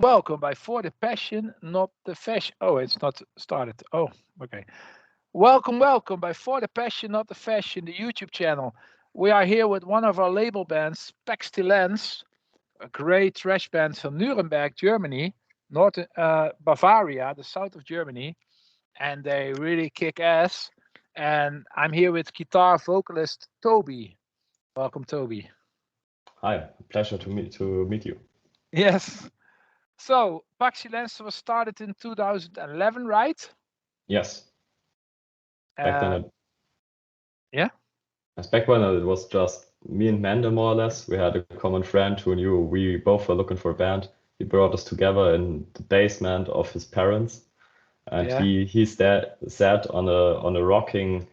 Welcome by For the Passion, Not the Fashion. Oh, it's not started. Oh, okay. Welcome by For the Passion, Not the Fashion, the YouTube channel. We are here with one of our label bands, Paxtilence, a great thrash band from Nuremberg, Germany, North Bavaria, the south of Germany, and they really kick ass. And I'm here with guitar vocalist Tobi. Welcome, Tobi. Hi, pleasure to meet you. Yes. So, Paxtilence was started in 2011, right? Yes. Back then, yeah. As back when it was just me and Manda more or less. We had a common friend who knew we both were looking for a band. He brought us together in the basement of his parents, and he sat on a rocking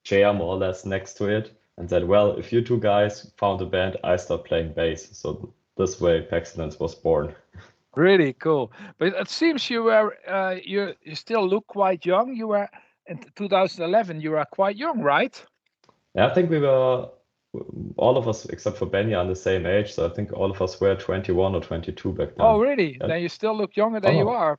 chair more or less next to it and said, "Well, if you two guys found a band, I start playing bass." So this way, Paxtilence was born. Really cool. But it seems you were you still look quite young. You were in 2011. You were quite young, right? Yeah, I think we were all of us except for Benny are the same age. So I think all of us were 21 or 22 back then. Oh, really? Yeah. Then you still look younger than you are.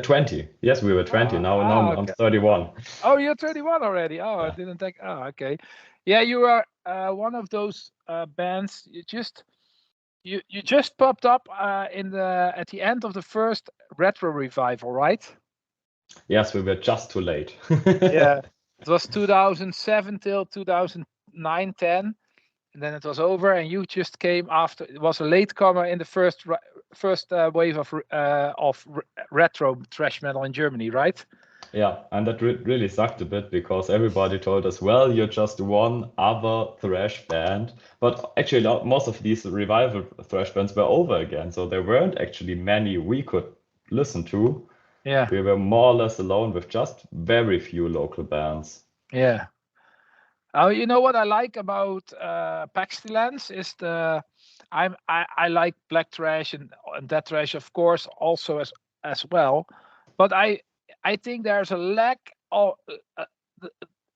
20. Yes, we were 20. Now okay. I'm 31. Oh, you're 31 already. Oh, yeah. I didn't think. Oh, okay. Yeah, you are one of those bands. You just popped up at the end of the first retro revival, right? Yes, we were just too late. Yeah, it was 2007 till 2009-10, and then it was over, and you just came after. It was a latecomer in the first wave of retro thrash metal in Germany, right? Yeah, and that really sucked a bit because everybody told us, well, you're just one other thrash band. But actually, most of these revival thrash bands were over again. So there weren't actually many we could listen to. Yeah. We were more or less alone with just very few local bands. Yeah. Oh, you know what I like about Paxtilence is I like black thrash and death thrash, of course, also as well. But I think there's a lack of.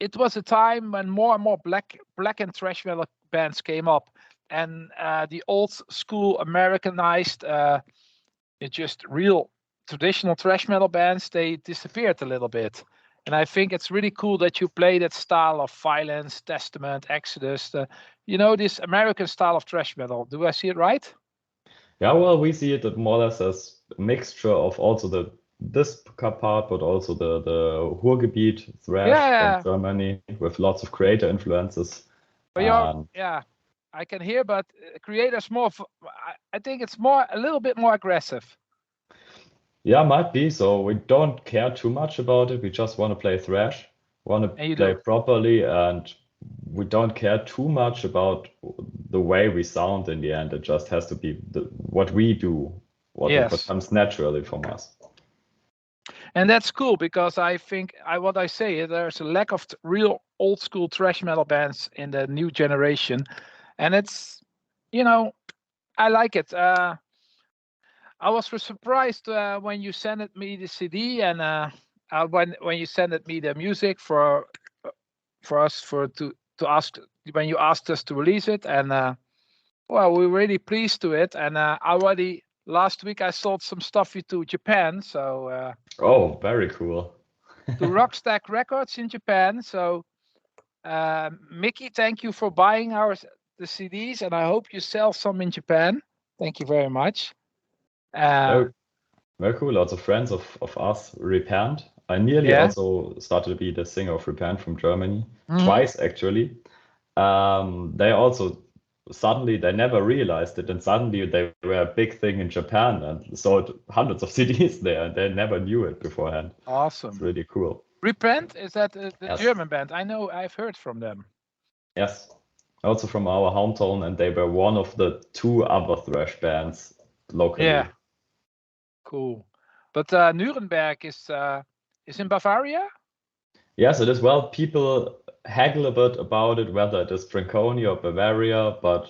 It was a time when more and more black and thrash metal bands came up, and the old school Americanized, just real traditional thrash metal bands, they disappeared a little bit. And I think it's really cool that you play that style of Violence, Testament, Exodus. This American style of thrash metal. Do I see it right? Yeah, well, we see it more or less as a mixture of also this part, but also the Ruhrgebiet thrash from Germany with lots of creator influences. But I can hear, but creators more. I think it's a little bit more aggressive. Yeah, might be. So we don't care too much about it. We just want to play thrash, want to play properly, and we don't care too much about the way we sound in the end. It just has to be what we do, what comes naturally from us. And that's cool because I think what I say is there's a lack of real old school thrash metal bands in the new generation, and it's I like it. I was surprised when you sent me the CD and when you sent me the music for us to ask when you asked us to release it, and well, we're really pleased to it. And already last week I sold some stuff to Japan, so oh, very cool. to Rockstack Records in Japan. So Mickey, thank you for buying the CDs, and I hope you sell some in Japan. Thank you very much. Very cool. Lots of friends of us Repent. I nearly also started to be the singer of Repent from Germany twice actually. They also they never realized it, and suddenly they were a big thing in Japan and sold hundreds of CDs there, and they never knew it beforehand. Awesome. It's really cool. Repent, is that the German band? I know, I've heard from them. Yes, also from our hometown, and they were one of the two other thrash bands locally. Yeah, cool. But Nuremberg is in Bavaria? Yes, it is. Well, people haggle a bit about it, whether it is Franconia or Bavaria, but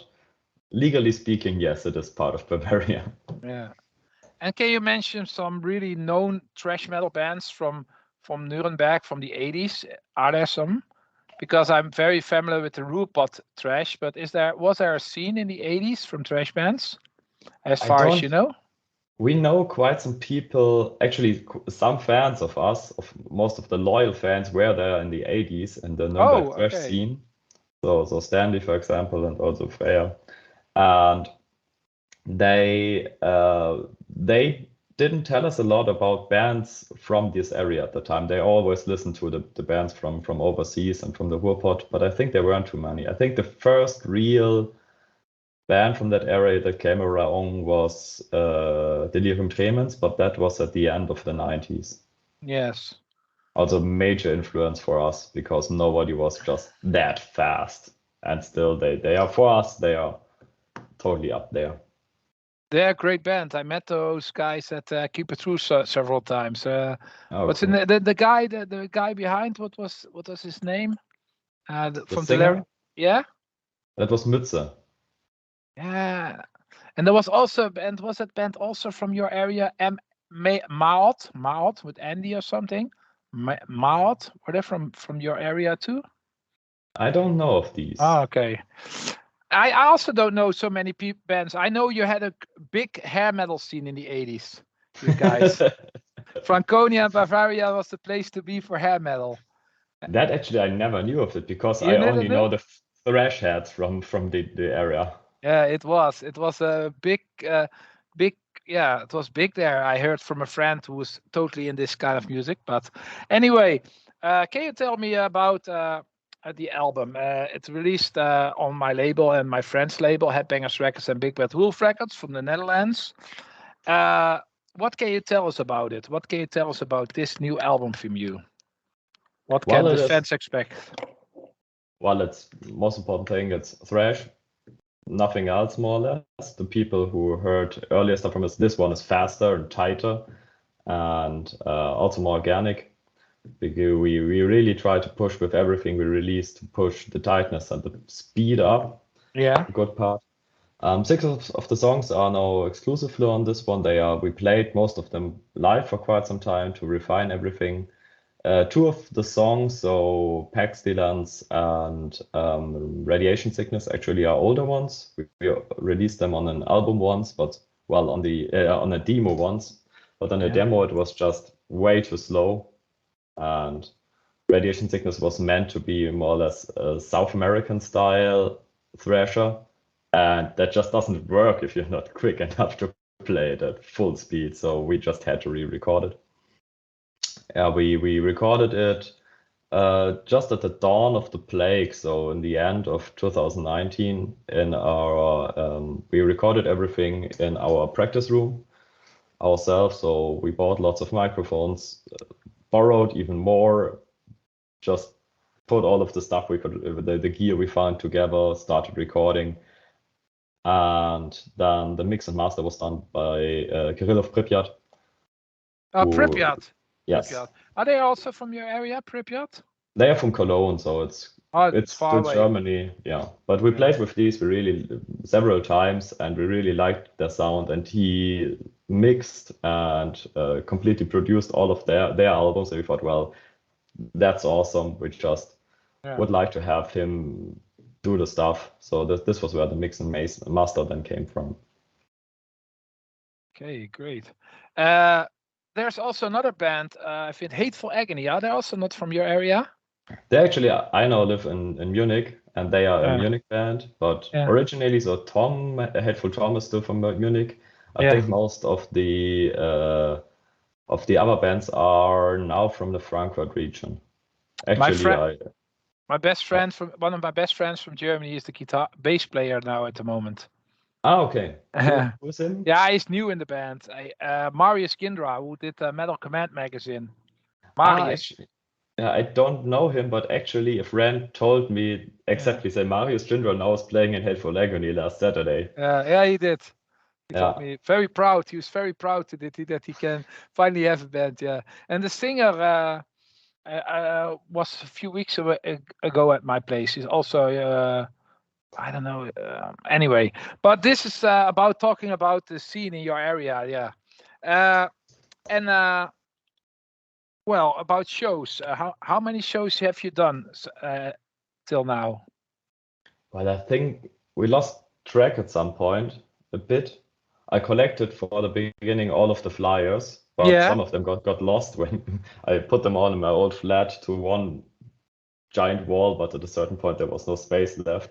legally speaking, yes, it is part of Bavaria. Yeah. And can you mention some really known thrash metal bands from Nuremberg from the 80s? Are there some? Because I'm very familiar with the Ruhrpott thrash, but was there a scene in the 80s from thrash bands, as far as you know? We know quite some people, actually, some fans of us, of most of the loyal fans, were there in the 80s in the Nuremberg thrash scene. So Stanley, for example, and also Freya, and they didn't tell us a lot about bands from this area at the time. They always listened to the bands from overseas and from the Ruhrpott, but I think there weren't too many. I think the first real band from that area that came around was Delirium Tremens, but that was at the end of the 90s. Yes. Also major influence for us because nobody was just that fast. And still they are, for us, they are totally up there. They're a great band. I met those guys at Keep It True several times. What's cool. in the guy behind? What was his name? From singer? Yeah. That was Mütze. Yeah, and there was also a band. Was that band also from your area? Maot with Andy or something. Maot, were they from your area too? I don't know of these. Oh, okay. I also don't know so many bands. I know you had a big hair metal scene in the 80s, you guys. Franconia and Bavaria was the place to be for hair metal. That actually I never knew of it because I only know the thrash heads from the area. Yeah, it was a big yeah, it was big there. I heard from a friend who was totally in this kind of music. But anyway, can you tell me about the album? It's released on my label and my friend's label, Headbangers Records and Big Bad Wolf Records from the Netherlands. What can you tell us about it? What can you tell us about this new album from you? What can the fans expect? Well, it's most important thing, it's thrash. Nothing else, more or less. The people who heard earlier stuff from us, this one is faster and tighter and also more organic. Because we really try to push with everything we release to push the tightness and the speed up. Yeah. Good part. 6 of the songs are now exclusively on this one. We played most of them live for quite some time to refine everything. 2 of the songs, so Paxtilence and Radiation Sickness, actually are older ones. We released them on an album once, but well, on a demo once. But on a demo, it was just way too slow. And Radiation Sickness was meant to be more or less a South American style thrasher. And that just doesn't work if you're not quick enough to play it at full speed. So we just had to re-record it. Yeah, we recorded it just at the dawn of the plague, so in the end of 2019. We recorded everything in our practice room ourselves. So we bought lots of microphones, borrowed even more, just put all of the stuff we could, the gear we found together, started recording. And then the mix and master was done by Kirill of Pripyat. Pripyat. Yes. Pripyat. Are they also from your area, Pripyat? They are from Cologne, so it's far away. Germany, yeah. But we played with these several times, and we really liked their sound. And he mixed and completely produced all of their albums. So we thought, well, that's awesome. We just would like to have him do the stuff. So this was where the mix and master then came from. Okay, great. There's also another band, I think Hateful Agony. Are they also not from your area? They actually, I know, live in Munich, and they are a Munich band. But originally, so Hateful Tom is still from Munich. I think most of the other bands are now from the Frankfurt region. Actually, one of my best friends from Germany is the bass player now at the moment. Ah, okay. Who's him? Yeah, he's new in the band. Marius Gindra, who did the Metal Command magazine. Marius. I don't know him, but actually a friend told me exactly, say Marius Gindra now is playing in Hateful Agony last Saturday. Yeah, he did. He told me, very proud. He was very proud that he can finally have a band. Yeah, and the singer was a few weeks ago at my place. He's also I don't know. Anyway, but this is about talking about the scene in your area. Yeah, and well, about shows. How many shows have you done till now? Well, I think we lost track at some point a bit. I collected for the beginning all of the flyers, but some of them got lost when I put them all in my old flat to one giant wall, but at a certain point there was no space left.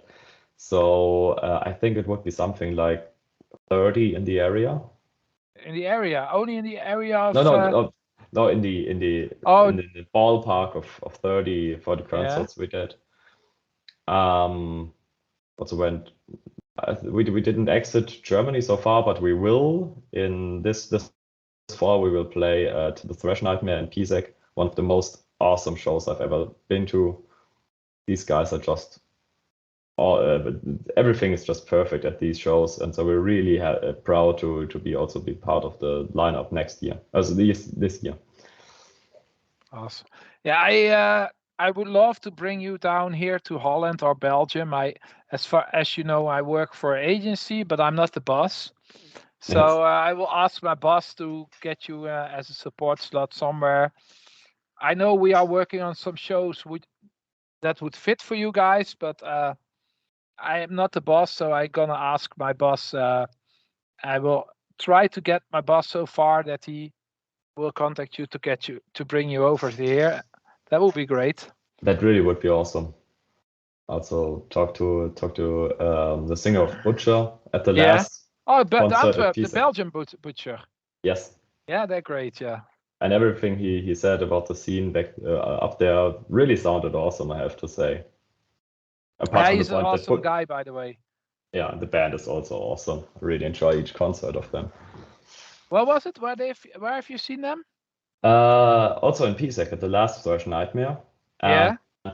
So I think it would be something like 30 in the area. In the area, only in the area of no, in the ballpark of 30 for the concerts we did. Also went. We didn't exit Germany so far, but we will in this fall. We will play to the Thrash Nightmare in Pisek, one of the most awesome shows I've ever been to. These guys are just everything is just perfect at these shows, and so we're really proud to be part of the lineup next year, as this year. Awesome. Yeah, I would love to bring you down here to Holland or Belgium. As far as you know, I work for an agency, but I'm not the boss. So I will ask my boss to get you as a support slot somewhere. I know we are working on some shows that would fit for you guys, but I am not the boss, so I'm gonna ask my boss. I will try to get my boss so far that he will contact you to bring you over here. That would be great. That really would be awesome. Also talk to the singer of Butcher at the last concert the Belgian Butcher. Yes. Yeah, they're great. Yeah. And everything he said about the scene back up there really sounded awesome, I have to say. He's an awesome guy, by the way. Yeah, the band is also awesome. I really enjoy each concert of them. Where was it? Where have you seen them? Also in Pisek at the last Thrash Nightmare.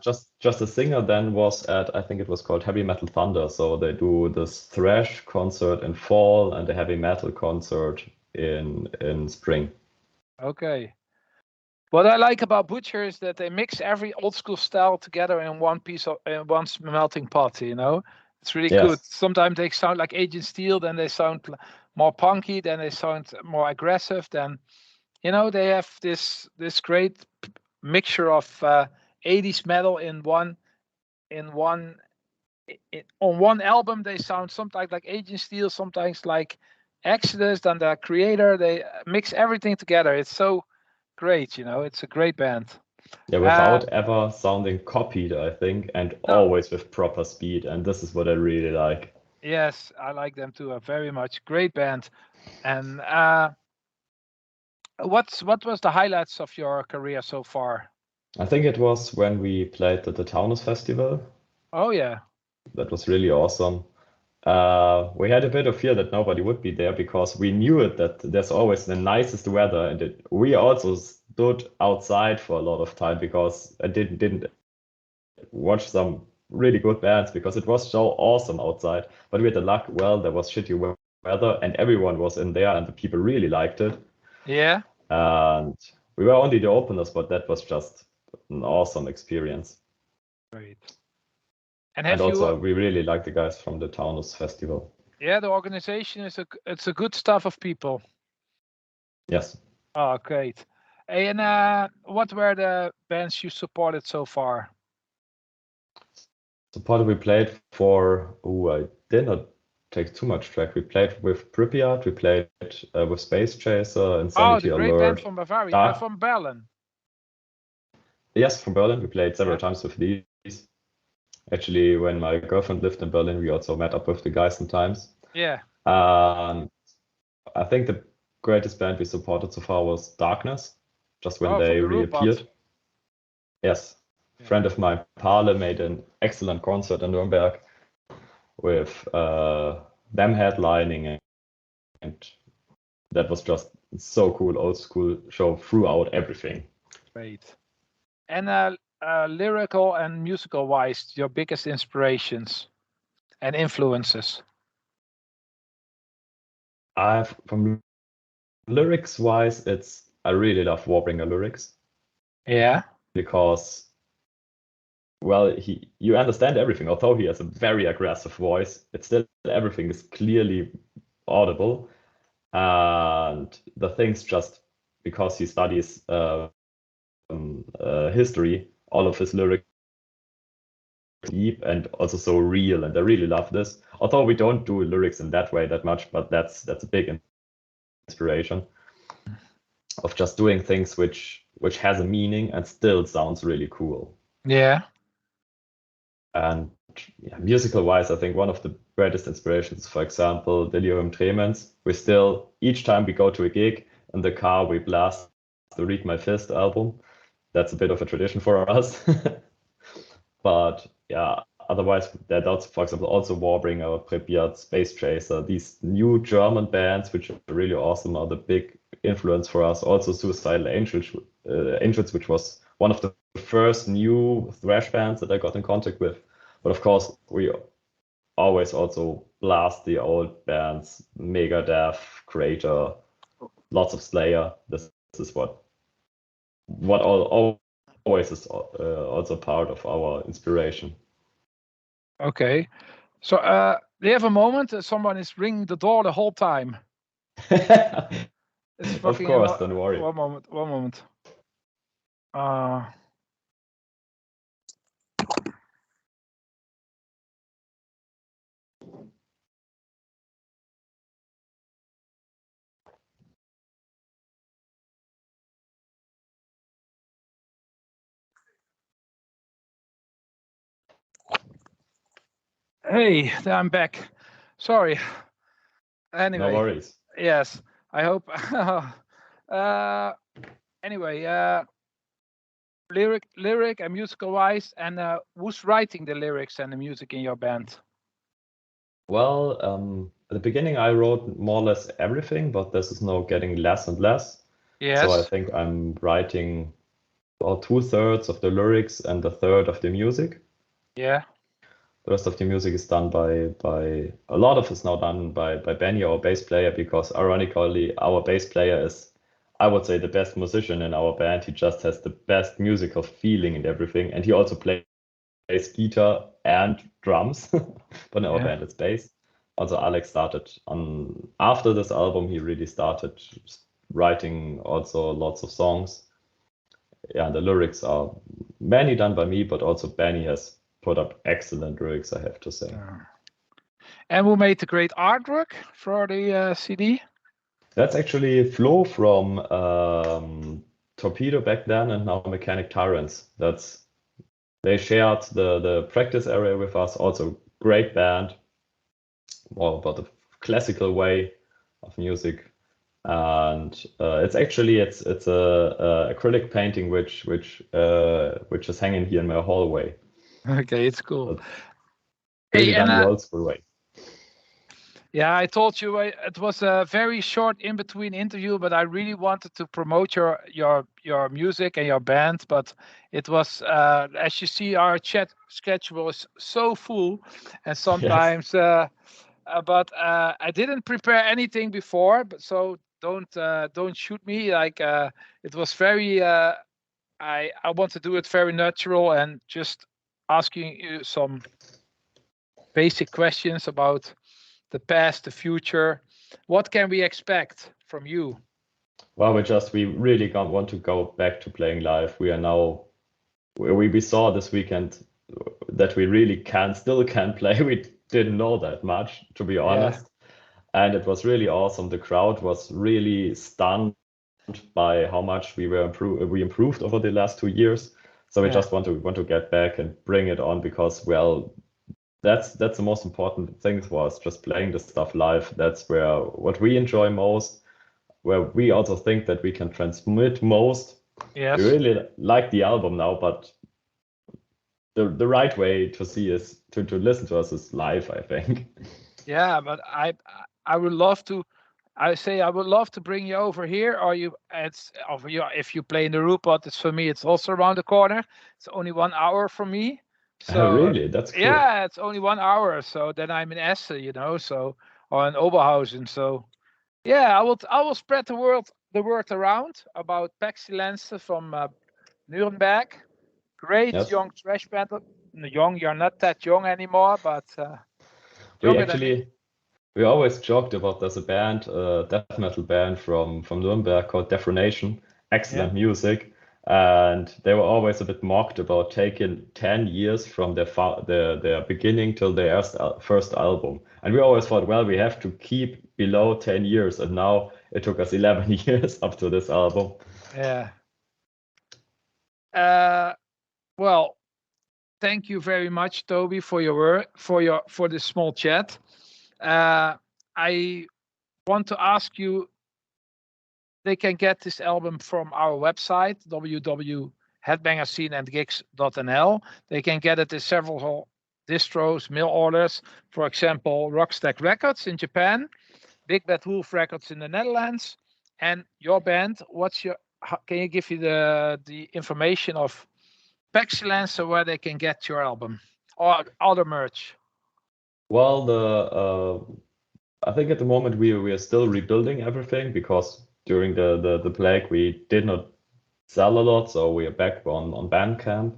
Just the singer then was at, I think it was called Heavy Metal Thunder. So they do this thrash concert in fall and a heavy metal concert in spring. Okay. What I like about Butcher is that they mix every old school style together in one melting pot. You know, it's really good. Sometimes they sound like Agent Steel, then they sound more punky, then they sound more aggressive. Then, you know, they have this great mixture of 80s metal on one album. They sound sometimes like Agent Steel, sometimes like Exodus, then the Creator. They mix everything together. It's so great, you know. It's a great band. Yeah, without ever sounding copied, I think, and always with proper speed. And this is what I really like. Yes, I like them too, very much. Great band. And what was the highlights of your career so far? I think it was when we played at the Taunus Festival. Oh yeah. That was really awesome. We had a bit of fear that nobody would be there because we knew it that there's always the nicest weather, and we also stood outside for a lot of time because I didn't watch some really good bands because it was so awesome outside. But we had the luck, there was shitty weather and everyone was in there and the people really liked it. Yeah. And we were only the openers, but that was just an awesome experience. Great. And also, we really like the guys from the Taunus Festival. Yeah, the organization it's a good staff of people. Yes. Oh, great. And what were the bands you supported so far? We played for. I did not take too much track. We played with Pripyat. We played with Space Chaser, Insanity the great Alert. Band from Bavaria, from Berlin. Yes, from Berlin. We played several times with these. Actually, when my girlfriend lived in Berlin, we also met up with the guys sometimes. Yeah. I think the greatest band we supported so far was Darkness, just when they reappeared. Yes. A friend of mine, Pale, made an excellent concert in Nuremberg with them headlining, and that was just so cool, old school show throughout everything. Great. And lyrical and musical wise, your biggest inspirations and influences? From lyrics wise, I really love Warbringer lyrics. Yeah. Because, you understand everything. Although he has a very aggressive voice, it's still everything is clearly audible. And the things just because he studies history, all of his lyrics deep and also so real, and I really love this. Although we don't do lyrics in that way that much, but that's a big inspiration of just doing things which has a meaning and still sounds really cool. Yeah. And yeah, musical wise, I think one of the greatest inspirations, for example, Delirium Tremens. We still, each time we go to a gig in the car, we blast the Read My Fist album. That's a bit of a tradition for us. But yeah, otherwise, that's, for example, also Warbringer, Pripyat, Space Chaser, these new German bands, which are really awesome, are the big influence for us. Also Suicidal Angels, which was one of the first new thrash bands that I got in contact with. But of course, we always also blast the old bands, Megadeth, Creator, lots of Slayer. This is what always is also part of our inspiration. Okay. So do you have a moment that someone is ringing the door the whole time? Of course, don't worry. One moment. Hey, I'm back. Sorry. Anyway. No worries. Yes, I hope. Anyway, lyric and musical wise, and who's writing the lyrics and the music in your band? Well, at the beginning I wrote more or less everything, but this is now getting less and less. Yes. So I think I'm writing about 2/3 of the lyrics and 1/3 of the music. Yeah. The rest of the music is done by a lot of it's now done by Benny, our bass player, because ironically our bass player is, I would say, the best musician in our band. He just has the best musical feeling and everything, and he also plays guitar and drums. But in our band it's bass. Also Alex started after this album, he really started writing also lots of songs. Yeah, the lyrics are many done by me, but also Benny has put up excellent lyrics, I have to say. And who made the great artwork for the CD? That's actually Flo from Torpedo back then, and now Mechanic Tyrants. They shared the practice area with us. Also great band, more about the classical way of music. And it's a acrylic painting which is hanging here in my hallway. Okay, it's cool. Really done the old school way. Yeah, I told you it was a very short in-between interview, but I really wanted to promote your music and your band. But it was, as you see, our chat schedule is so full, and sometimes. Yes. But I didn't prepare anything before, but so don't shoot me. Like it was very. I want to do it very natural and just asking you some basic questions about the past, the future. What can we expect from you? Well, we really want to go back to playing live. We are now, we saw this weekend that we really still can play. We didn't know that much, to be honest. Yeah. And it was really awesome. The crowd was really stunned by how much we improved over the last 2 years. So we just want to get back and bring it on, because, well, that's the most important thing for us, just playing the stuff live. That's what we enjoy most, where we also think that we can transmit most. Yes. We really like the album now, but the right way to see is to listen to us is live, I think. Yeah, but I would love to. I would love to bring you over here, or if you play in the Rupert, it's for me. It's also around the corner. It's only 1 hour from me. So really, that's cool. Yeah, it's only 1 hour. So then I'm in Essen, so or in Oberhausen. So yeah, I will spread the word around about Paxtilence from Nuremberg. Great young thrash metal. Young, you're not that young anymore, but we always joked about there's a band, death metal band from Nuremberg called Defronation. Excellent music. and they were always a bit mocked about taking 10 years from their beginning till their first album. And we always thought, well, we have to keep below 10 years, and now it took us 11 years up to this album. Yeah. Well, thank you very much, Tobi, for your work, for this small chat. I want to ask you, they can get this album from our website, www.headbangersceneandgigs.nl. They can get it in several distros, mail orders. For example, Rockstack Records in Japan, Big Bad Wolf Records in the Netherlands, and your band. Can you give you the information of Paxtilence, so where they can get your album or other merch? Well, I think at the moment we are still rebuilding everything, because during the plague we did not sell a lot, so we are back on Bandcamp.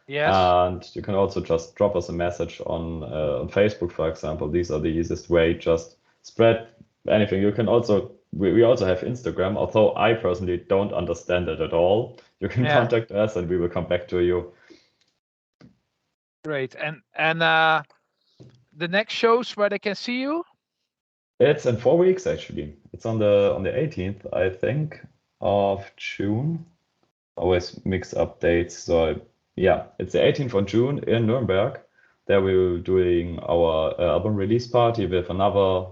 Yes. And you can also just drop us a message on Facebook, for example. These are the easiest way. Just spread anything. You can also we also have Instagram, although I personally don't understand it at all. You can contact us and we will come back to you. Great. And the next shows where they can see you? It's in 4 weeks actually. It's on the 18th, I think, of June. Always mix up dates. So yeah, it's the 18th of June in Nuremberg. There we will be doing our album release party with another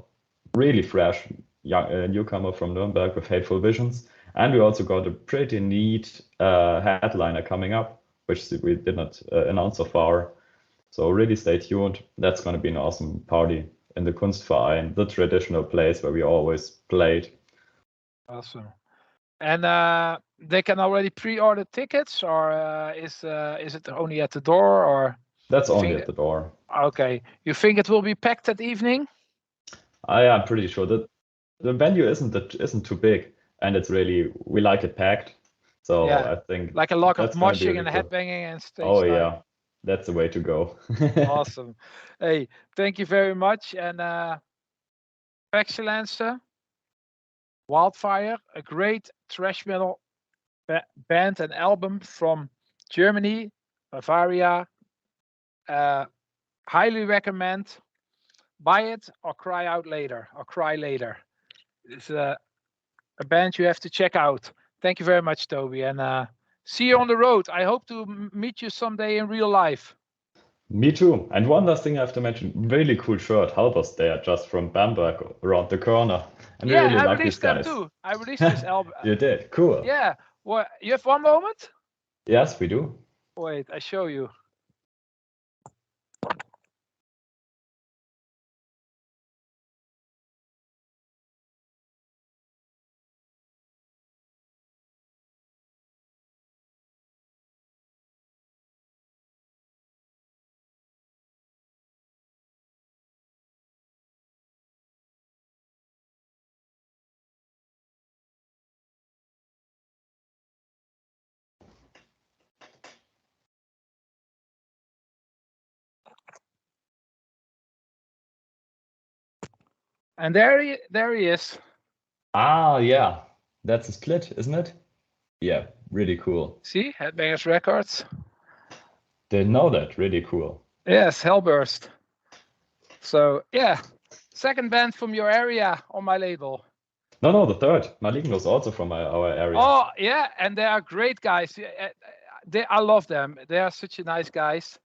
really fresh young newcomer from Nuremberg with Hateful Visions. And we also got a pretty neat headliner coming up, which we did not announce so far. So really stay tuned. That's going to be an awesome party in the Kunstverein, the traditional place where we always played. Awesome. And they can already pre-order tickets, or is it only at the door, or? That's only at the door. Okay. You think it will be packed that evening? I'm pretty sure that the venue isn't too big, and it's really, we like it packed. So I think like a lot of moshing and headbanging and stage. Oh yeah, that's the way to go. Awesome. Hey, thank you very much. And Paxtilence, Wildfire, a great thrash metal band and album from Germany, Bavaria. Highly recommend. Buy it or cry out later, or cry later. It's a band you have to check out. Thank you very much, Tobi, and see you on the road. I hope to meet you someday in real life. Me too. And one last thing I have to mention, really cool shirt. Halber's there, just from Bamberg, around the corner. And yeah, really I like released these them guys. too. I released this album. You did? Cool. Yeah. Well, you have one moment? Yes, we do. Wait, I show you. And there he is. Ah, yeah. That's a split, isn't it? Yeah, really cool. See, Headbangers Records. Didn't know that. Really cool. Yes, Hellburst. So yeah, second band from your area on my label. No, the third. Maligno's also from our area. Oh yeah, and they are great guys. I love them. They are such nice guys.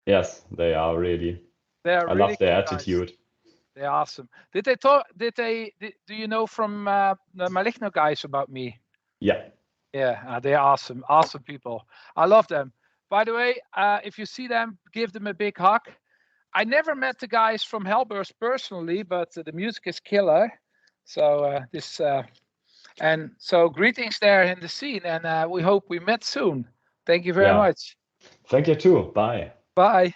Yes, they are really. I really love their attitude. Guys. They're awesome. Did they talk? Do you know from the Maligno guys about me? Yeah. Yeah, they're awesome. Awesome people. I love them. By the way, if you see them, give them a big hug. I never met the guys from Hellburst personally, but the music is killer. So and so greetings there in the scene, and we hope we met soon. Thank you very much. Thank you too. Bye. Bye.